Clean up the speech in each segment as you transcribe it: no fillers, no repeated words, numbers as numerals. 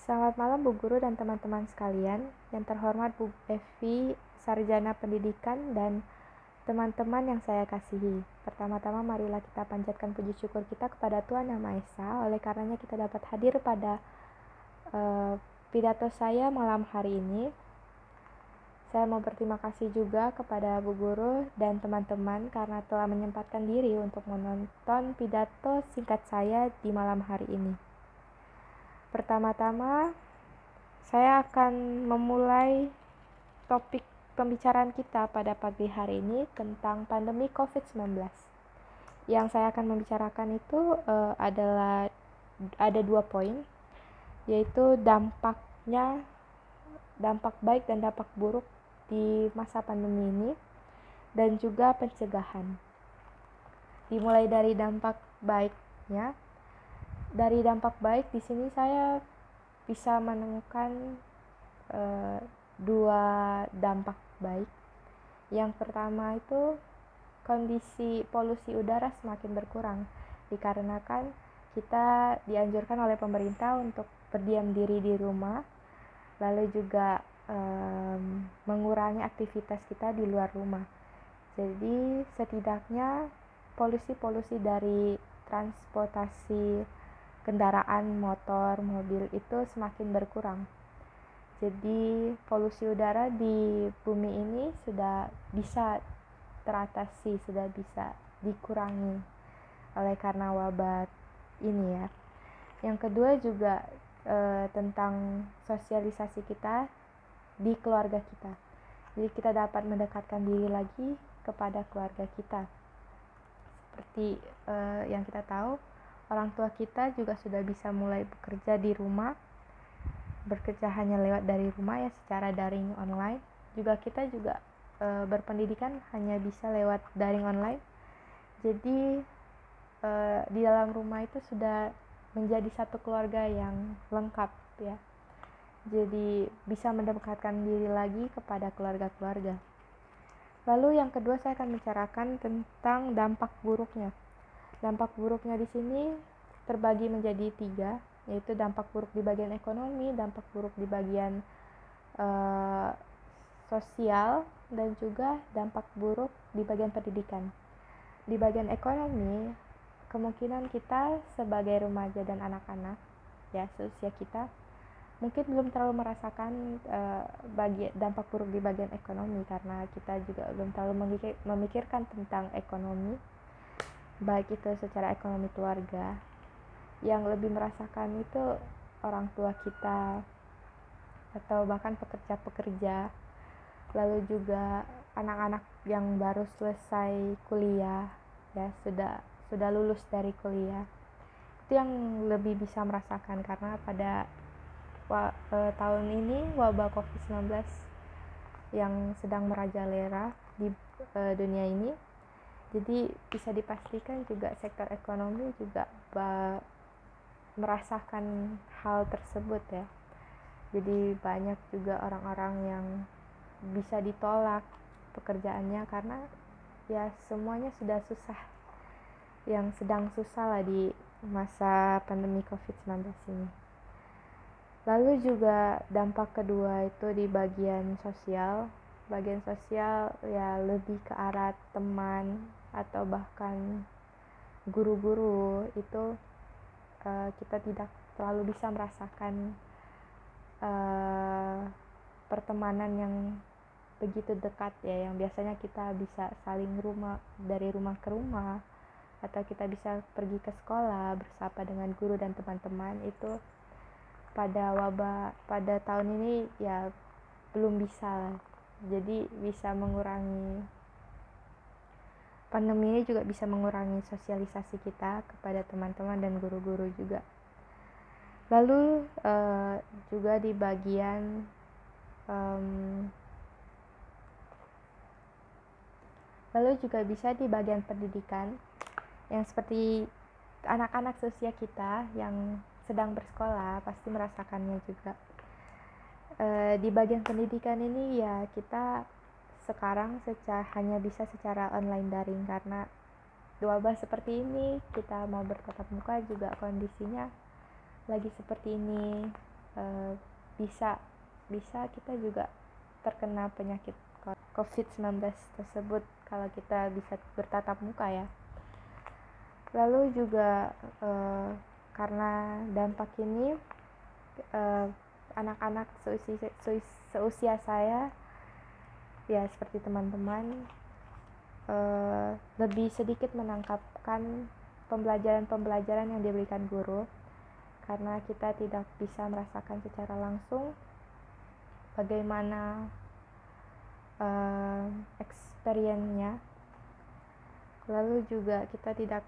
Selamat malam Bu Guru dan teman-teman sekalian. Yang terhormat Bu Evi, Sarjana Pendidikan, dan teman-teman yang saya kasihi. Pertama-tama marilah kita panjatkan puji syukur kita kepada Tuhan Yang Maha Esa. Oleh karenanya kita dapat hadir pada pidato saya malam hari ini. Saya mau berterima kasih juga kepada Bu Guru dan teman-teman karena telah menyempatkan diri untuk menonton pidato singkat saya di malam hari ini. Pertama-tama, saya akan memulai topik pembicaraan kita pada pagi hari ini tentang pandemi COVID-19. Yang saya akan membicarakan itu adalah ada 2 poin, yaitu dampak baik dan dampak buruk di masa pandemi ini, dan juga pencegahan. Dimulai dari dampak baiknya. Dari dampak baik di sini saya bisa menemukan 2 dampak baik. Yang pertama itu kondisi polusi udara semakin berkurang dikarenakan kita dianjurkan oleh pemerintah untuk berdiam diri di rumah, lalu juga mengurangi aktivitas kita di luar rumah. Jadi setidaknya polusi dari transportasi kendaraan motor, mobil itu semakin berkurang. Jadi polusi udara di bumi ini sudah bisa teratasi, sudah bisa dikurangi oleh karena wabah ini ya. Yang kedua juga tentang sosialisasi kita di keluarga kita. Jadi kita dapat mendekatkan diri lagi kepada keluarga kita. Seperti yang kita tahu, orang tua kita juga sudah bisa mulai bekerja di rumah, bekerja hanya lewat dari rumah ya, secara daring online. Juga kita juga berpendidikan hanya bisa lewat daring online. Jadi di dalam rumah itu sudah menjadi satu keluarga yang lengkap ya. Jadi bisa mendekatkan diri lagi kepada keluarga-keluarga. Lalu yang kedua saya akan bicarakan tentang dampak buruknya. Dampak buruknya di sini terbagi menjadi 3, yaitu dampak buruk di bagian ekonomi, dampak buruk di bagian sosial, dan juga dampak buruk di bagian pendidikan. Di bagian ekonomi, kemungkinan kita sebagai remaja dan anak-anak ya seusia kita mungkin belum terlalu merasakan dampak buruk di bagian ekonomi karena kita juga belum terlalu memikirkan tentang ekonomi, baik itu secara ekonomi keluarga. Yang lebih merasakan itu orang tua kita atau bahkan pekerja-pekerja, lalu juga anak-anak yang baru selesai kuliah ya, sudah lulus dari kuliah. Itu yang lebih bisa merasakan karena pada tahun ini wabah COVID-19 yang sedang merajalela di dunia ini. Jadi bisa dipastikan juga sektor ekonomi juga merasakan hal tersebut ya. Jadi banyak juga orang-orang yang bisa ditolak pekerjaannya karena ya semuanya sudah susah, yang sedang susah lah di masa pandemi COVID-19 ini. Lalu juga dampak kedua itu di bagian sosial. Bagian sosial ya lebih ke arah teman atau bahkan guru-guru itu kita tidak terlalu bisa merasakan pertemanan yang begitu dekat ya, yang biasanya kita bisa saling dari rumah ke rumah, atau kita bisa pergi ke sekolah bersapa dengan guru dan teman-teman. Itu pada tahun ini ya belum bisa lah. Jadi bisa mengurangi, pandemi ini juga bisa mengurangi sosialisasi kita kepada teman-teman dan guru-guru juga. Lalu juga di bagian bisa di bagian pendidikan, yang seperti anak-anak seusia kita yang sedang bersekolah pasti merasakannya juga. Di bagian pendidikan ini ya kita sekarang hanya bisa secara online daring karena wabah seperti ini. Kita mau bertatap muka juga kondisinya lagi seperti ini, bisa kita juga terkena penyakit COVID-19 tersebut kalau kita bisa bertatap muka ya. Lalu juga karena dampak ini anak-anak seusia saya ya seperti teman-teman lebih sedikit menangkapkan pembelajaran yang diberikan guru karena kita tidak bisa merasakan secara langsung bagaimana experience-nya. Lalu juga kita tidak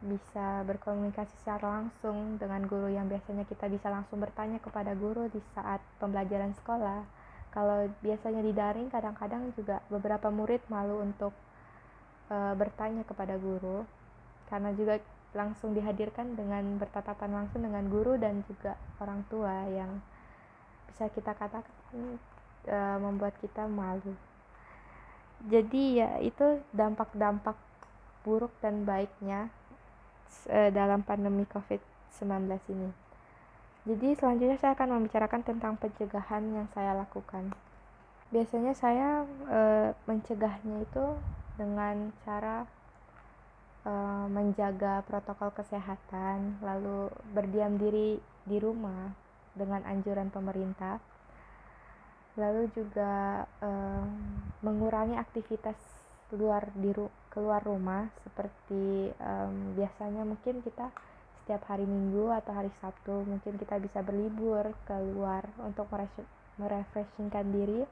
bisa berkomunikasi secara langsung dengan guru yang biasanya kita bisa langsung bertanya kepada guru di saat pembelajaran sekolah. Kalau biasanya di daring, kadang-kadang juga beberapa murid malu untuk bertanya kepada guru karena juga langsung dihadirkan dengan bertatapan langsung dengan guru dan juga orang tua yang bisa kita katakan membuat kita malu. Jadi ya itu dampak-dampak buruk dan baiknya dalam pandemi COVID-19 ini. Jadi selanjutnya saya akan membicarakan tentang pencegahan yang saya lakukan. Biasanya saya mencegahnya itu dengan cara menjaga protokol kesehatan, lalu berdiam diri di rumah dengan anjuran pemerintah, lalu juga mengurangi aktivitas keluar rumah seperti biasanya mungkin kita setiap hari Minggu atau hari Sabtu mungkin kita bisa berlibur keluar untuk merefreshingkan diri.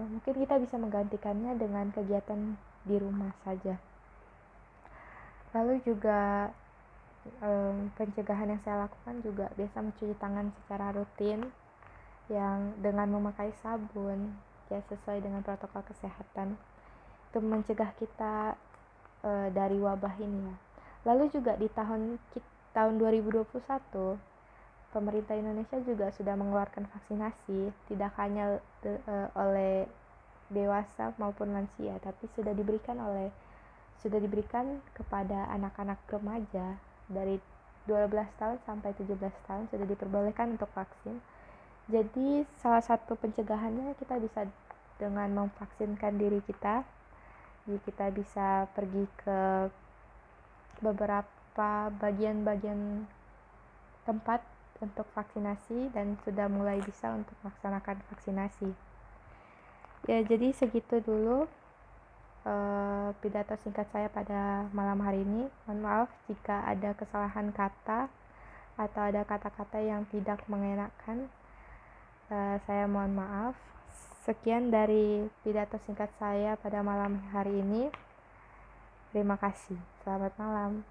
Mungkin kita bisa menggantikannya dengan kegiatan di rumah saja. Lalu juga pencegahan yang saya lakukan juga biasa mencuci tangan secara rutin yang dengan memakai sabun ya sesuai dengan protokol kesehatan. Itu mencegah kita dari wabah ini ya. Lalu juga di tahun 2021 pemerintah Indonesia juga sudah mengeluarkan vaksinasi tidak hanya oleh dewasa maupun lansia, tapi sudah diberikan kepada anak-anak remaja dari 12 tahun sampai 17 tahun sudah diperbolehkan untuk vaksin. Jadi salah satu pencegahannya kita bisa dengan memvaksinkan diri kita. Jadi kita bisa pergi ke beberapa bagian-bagian tempat untuk vaksinasi dan sudah mulai bisa untuk melaksanakan vaksinasi. Ya, jadi segitu dulu pidato singkat saya pada malam hari ini. Mohon maaf jika ada kesalahan kata atau ada kata-kata yang tidak mengenakan. Saya mohon maaf. Sekian dari pidato singkat saya pada malam hari ini. Terima kasih. Selamat malam.